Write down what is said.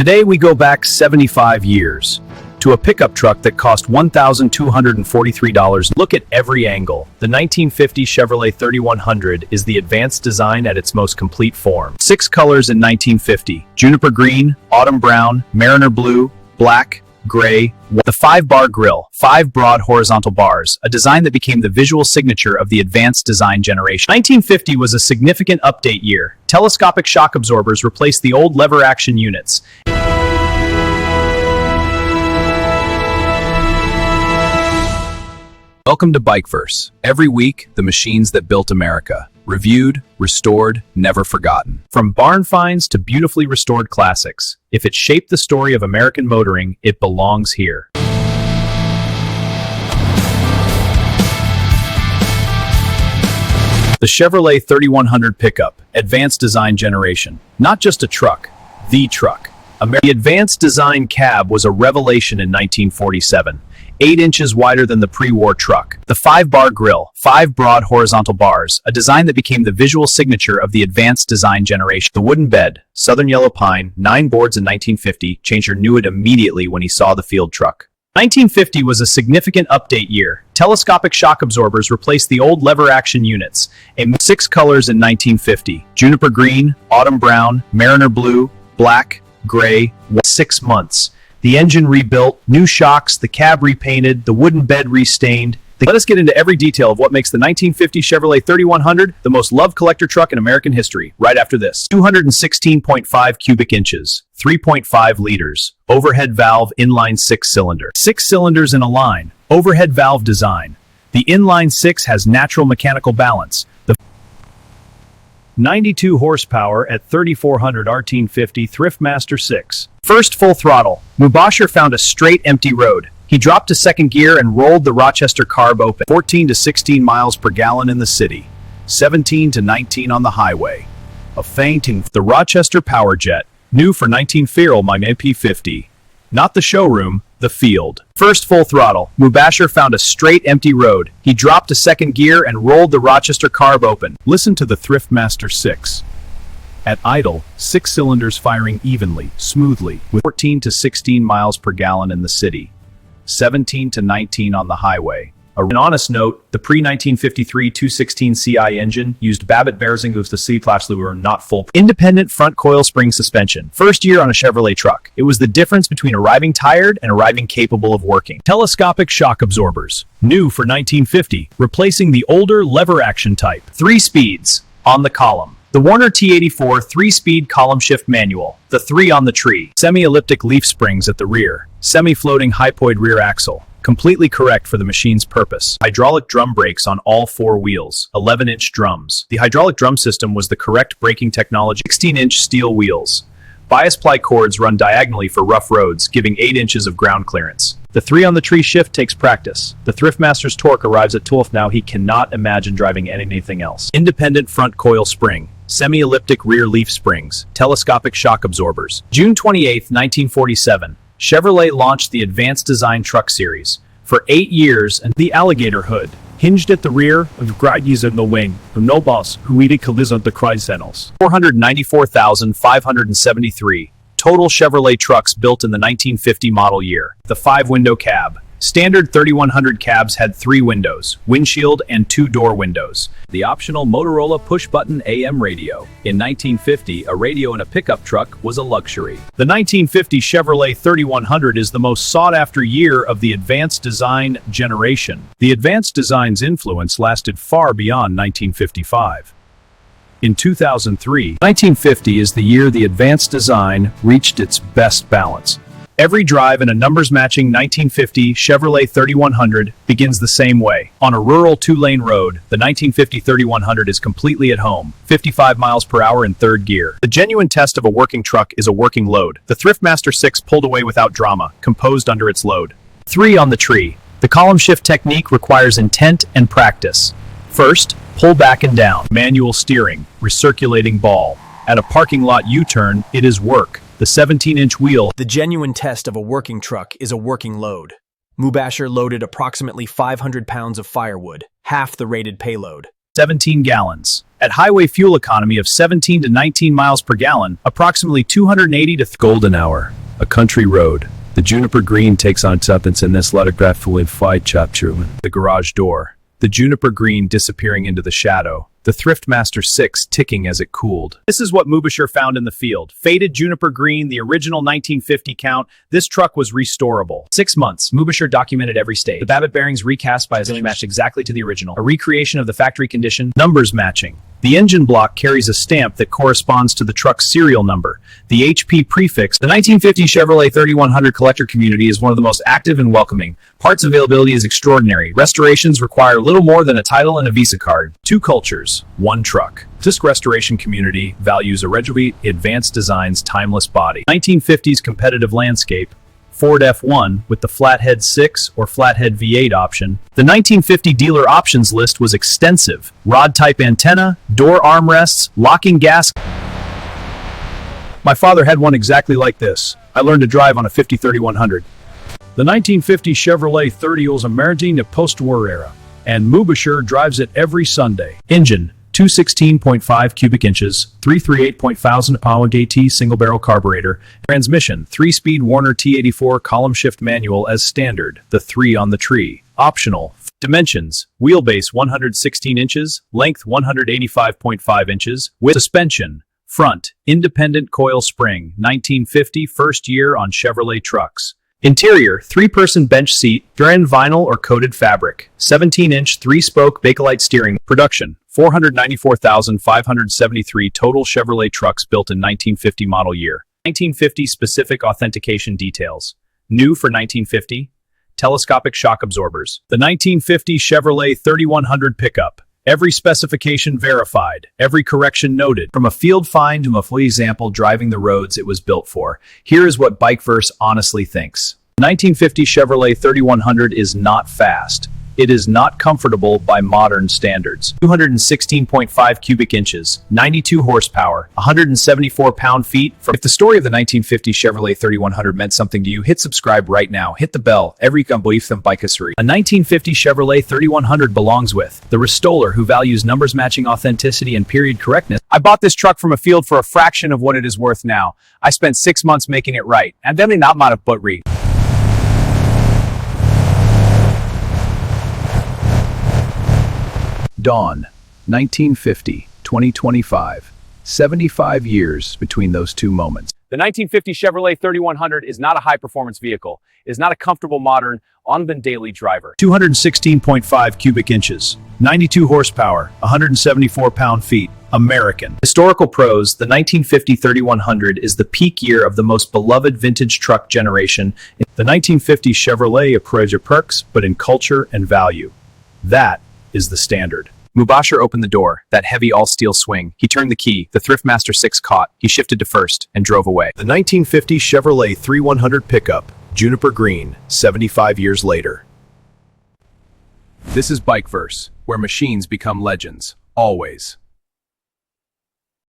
Today we go back 75 years to a pickup truck that cost $1,243. Look at every angle. The 1950 Chevrolet 3100 is the advanced design at its most complete form. 6 colors in 1950: juniper green, autumn brown, mariner blue, black, gray. The 5-bar grille, 5 broad horizontal bars, a design that became the visual signature of the advanced design generation. 1950 was a significant update year. Telescopic shock absorbers replaced the old lever action units. Welcome to BikeVerse. Every week, the machines that built America. Reviewed, restored, never forgotten. From barn finds to beautifully restored classics, if it shaped the story of American motoring, it belongs here. The Chevrolet 3100 pickup, advanced design generation. Not just a truck, the truck. The advanced design cab was a revelation in 1947. 8 inches wider than the pre-war truck. The 5-bar grille, 5 broad horizontal bars, a design that became the visual signature of the advanced design generation. The wooden bed, southern yellow pine, 9 boards in 1950, Changer knew it immediately when he saw the field truck. 1950 was a significant update year. Telescopic shock absorbers replaced the old lever action units. 6 colors in 1950: juniper green, autumn brown, mariner blue, black, gray. 6 months. The engine rebuilt, new shocks, the cab repainted, the wooden bed restained. Let us get into every detail of what makes the 1950 Chevrolet 3100 the most loved collector truck in American history, right after this. 216.5 cubic inches, 3.5 liters, overhead valve inline 6-cylinder. 6 cylinders in a line, overhead valve design. The inline 6 has natural mechanical balance. The 92 horsepower at 3400 R1850 Thriftmaster 6. First full throttle, Mubashir found a straight empty road. He dropped to second gear and rolled the Rochester carb open. 14 to 16 miles per gallon in the city, 17 to 19 on the highway. A fainting. The Rochester Power Jet, new for 1950 my MP50. Not the showroom, the field. First full throttle, Mubashir found a straight empty road. He dropped to second gear and rolled the Rochester carb open. Listen to the Thriftmaster 6. At idle, 6 cylinders firing evenly, smoothly, with 14 to 16 miles per gallon in the city, 17 to 19 on the highway. An honest note, the pre-1953 216 CI engine used Babbitt bearing of the C-Platzluer, not full. Independent front coil spring suspension. First year on a Chevrolet truck. It was the difference between arriving tired and arriving capable of working. Telescopic shock absorbers. New for 1950, replacing the older lever action type. 3 speeds. On the column. The Warner T84 3-speed column shift manual. The 3 on the tree. Semi-elliptic leaf springs at the rear. Semi-floating hypoid rear axle. Completely correct for the machine's purpose. Hydraulic drum brakes on all 4 wheels. 11-inch drums. The hydraulic drum system was the correct braking technology. 16-inch steel wheels. Bias ply cords run diagonally for rough roads, giving 8 inches of ground clearance. The 3 on the tree shift takes practice. The Thriftmaster's torque arrives at 12. Now he cannot imagine driving anything else. Independent front coil spring. Semi-elliptic rear leaf springs. Telescopic shock absorbers. June 28, 1947. Chevrolet launched the Advanced Design Truck Series. For 8 years, and the alligator hood. Hinged at the rear, of gradis in the wing, of no boss, who eat collision the Chrysanthemums. 494,573 total Chevrolet trucks built in the 1950 model year. The 5-window cab. Standard 3100 cabs had 3 windows, windshield and 2-door windows. The optional Motorola push-button AM radio. In 1950, a radio in a pickup truck was a luxury. The 1950 Chevrolet 3100 is the most sought-after year of the advanced design generation. The advanced design's influence lasted far beyond 1955. In 2003, 1950 is the year the advanced design reached its best balance. Every drive in a numbers-matching 1950 Chevrolet 3100 begins the same way. On a rural 2-lane road, the 1950 3100 is completely at home, 55 miles per hour in 3rd gear. The genuine test of a working truck is a working load. The Thriftmaster 6 pulled away without drama, composed under its load. 3 on the tree. The column shift technique requires intent and practice. First, pull back and down. Manual steering, recirculating ball. At a parking lot U-turn, it is work. The 17-inch wheel. The genuine test of a working truck is a working load. Mubashir loaded approximately 500 pounds of firewood, half the rated payload. 17 gallons. At highway fuel economy of 17 to 19 miles per gallon, approximately 280 to golden hour. A country road. The juniper green takes on substance in this lithographical fight chapter. The garage door. The juniper green disappearing into the shadow. The Thriftmaster 6 ticking as it cooled. This is what Mubashir found in the field. Faded juniper green, the original 1950 count. This truck was restorable. 6 months. Mubashir documented every stage. The Babbitt bearings recast by his image matched exactly to the original. A recreation of the factory condition. Numbers matching. The engine block carries a stamp that corresponds to the truck's serial number. The HP prefix. The 1950 Chevrolet 3100 collector community is one of the most active and welcoming. Parts availability is extraordinary. Restorations require little more than a title and a Visa card. 2 cultures, 1 truck. Disc restoration community values original, advanced designs, timeless body. 1950s competitive landscape. Ford F1 with the flathead 6 or flathead V8 option. The 1950 dealer options list was extensive. Rod-type antenna, door armrests, locking gas. My father had one exactly like this. I learned to drive on a 50 3100. The 1950 Chevrolet 30 was a Maritime post-war era, and Mubashir drives it every Sunday. Engine. 216.5 cubic inches, 338.000 pound AT single-barrel carburetor. Transmission, 3-speed Warner T84 column shift manual as standard, the 3 on the tree. Optional. Dimensions, wheelbase 116 inches, length 185.5 inches, with suspension. Front, independent coil spring, 1950 first year on Chevrolet trucks. Interior, 3-person bench seat, Duran vinyl or coated fabric, 17-inch 3-spoke Bakelite steering. Production, 494,573 total Chevrolet trucks built in 1950 model year. 1950 specific authentication details. New for 1950, telescopic shock absorbers. The 1950 Chevrolet 3100 pickup. Every specification verified, every correction noted. From a field find to a full example driving the roads it was built for, here is what BikeVerse honestly thinks. The 1950 Chevrolet 3100 is not fast. It is not comfortable by modern standards. 216.5 cubic inches, 92 horsepower, 174 pound-feet. If the story of the 1950 Chevrolet 3100 meant something to you, hit subscribe right now. Hit the bell. Every belief them bikeassery. A 1950 Chevrolet 3100 belongs with the restorer who values numbers matching authenticity and period correctness. I bought this truck from a field for a fraction of what it is worth now. I spent 6 months making it right. And then not mal but re. Dawn, 1950, 2025. 75 years between those two moments. The 1950 Chevrolet 3100 is not a high-performance vehicle. It is not a comfortable, modern, on-the daily driver. 216.5 cubic inches, 92 horsepower, 174 pound-feet. American. Historical pros, the 1950 3100 is the peak year of the most beloved vintage truck generation. The 1950 Chevrolet approaches perks, but in culture and value. That is the standard. Mubashir opened the door, that heavy all-steel swing. He turned the key, the Thriftmaster 6 caught. He shifted to first and drove away. The 1950 Chevrolet 3100 pickup, juniper green, 75 years later. This is BikeVerse, where machines become legends. Always.